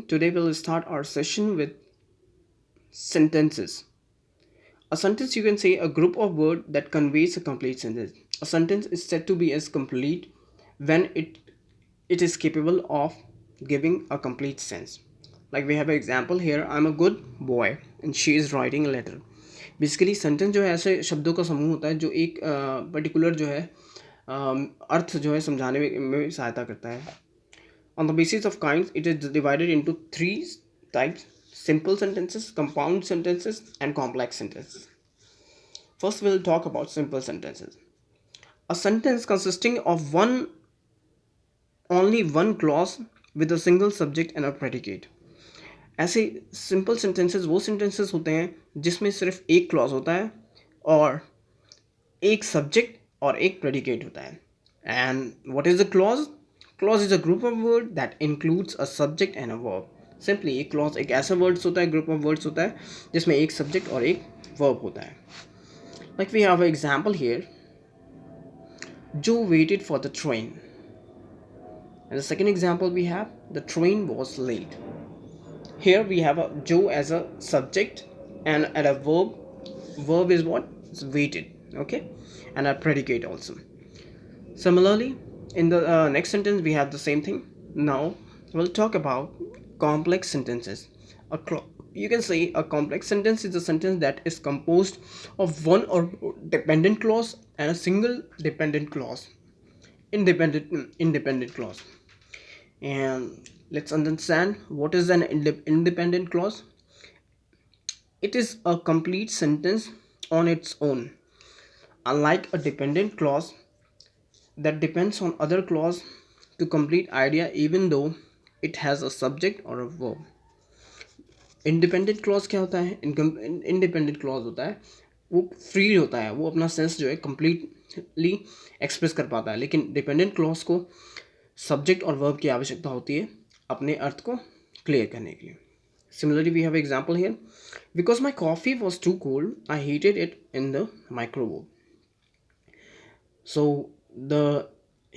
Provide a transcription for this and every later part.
Today we'll start our session with sentences. A sentence, you can say, a group of words that conveys a complete sentence. A sentence is said to be as complete when it is capable of giving a complete sense. Like we have an example here, I'm a good boy and she is writing a letter. Basically sentence जो है ऐसे शब्दों का समूह होता है जो एक पर्टिकुलर जो है अर्थ जो है समझाने में सहायता करता है. On the basis of kinds, it is divided into three types: simple sentences, compound sentences, and complex sentences. First, we'll talk about simple sentences. A sentence consisting of only one clause with a single subject and a predicate. ऐसे simple sentences वो sentences होते हैं जिसमें सिर्फ एक clause होता है और एक सब्जेक्ट और एक प्रेडिकेट होता है. And what is the clause? Clause is a group of word that includes a subject and a verb. Simply एक क्लॉज एक ऐसा वर्ड्स होता है, ग्रुप ऑफ वर्ड्स होता है जिसमें एक सब्जेक्ट और एक वर्ब होता है. Like we have a example here, जो waited for the train. And the second example we have, the train was late. Here we have a Joe as a subject and a verb. Verb is what? It's waited, okay, and a predicate also. Similarly, in the next sentence we have the same thing. Now we'll talk about complex sentences. You can say a complex sentence is a sentence that is composed of one or more dependent clause and a single dependent clause. Independent clause. And let's understand what is an independent clause. It is a complete sentence on its own, unlike a dependent clause that depends on other clause to complete idea, even though it has a subject or a verb. Independent clause क्या होता है? Independent clause होता है वो free होता है, वो अपना सेंस जो है कंप्लीटली एक्सप्रेस कर पाता है. लेकिन डिपेंडेंट क्लॉज को सब्जेक्ट और वर्ब की आवश्यकता होती है अपने अर्थ को क्लियर करने के लिए. Similarly, we have an example here. Because my coffee was too cold, I heated it in the microwave. So the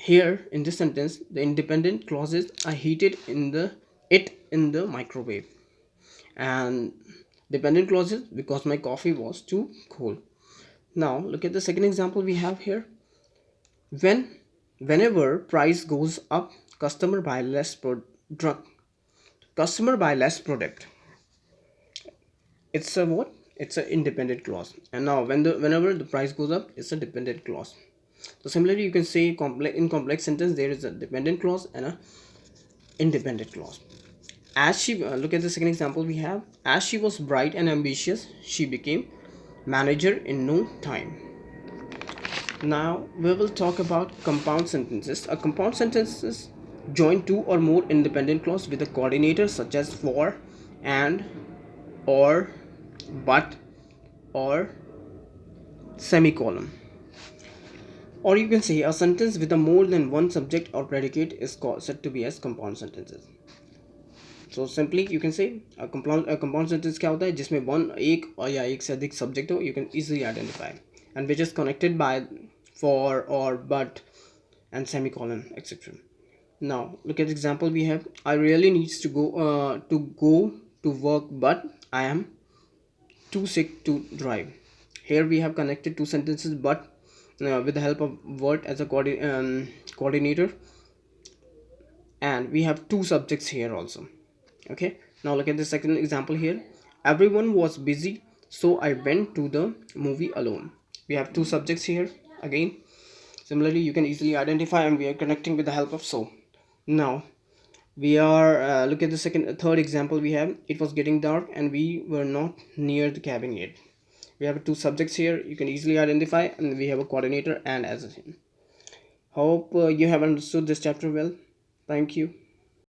here in this sentence, the independent clause is I heated it in the microwave, and dependent clause is because my coffee was too cold. Now look at the second example we have here. Whenever price goes up, customer buy less product. It's a what? It's an independent clause. And now whenever the price goes up, it's a dependent clause. So similarly, you can say in complex sentence there is a dependent clause and a independent clause. As she look at the second example we have. As she was bright and ambitious, she became manager in no time. Now we will talk about compound sentences. A compound sentences join two or more independent clause with a coordinator such as for, and, or, but, or semicolon. Or you can say a sentence with a more than one subject or predicate is said to be as compound sentences. So simply you can say a compound sentence क्या होता है जिसमें एक या एक से अधिक subject हो. You can easily identify, and which is connected by for, or, but, and semicolon, etc. Now look at the example we have. I really needs to go to work, but I am too sick to drive. Here we have connected two sentences but with the help of word as a coordinator, and we have two subjects here also. Okay, now look at the second example here. Everyone was busy, so I went to the movie alone. We have two subjects here again. Similarly, you can easily identify, and we are connecting with the help of so. Now we are look at the third example we have. It was getting dark and we were not near the cabin yet. We have two subjects here, you can easily identify, and we have a coordinator and as a. Hope you have understood this chapter well. Thank you.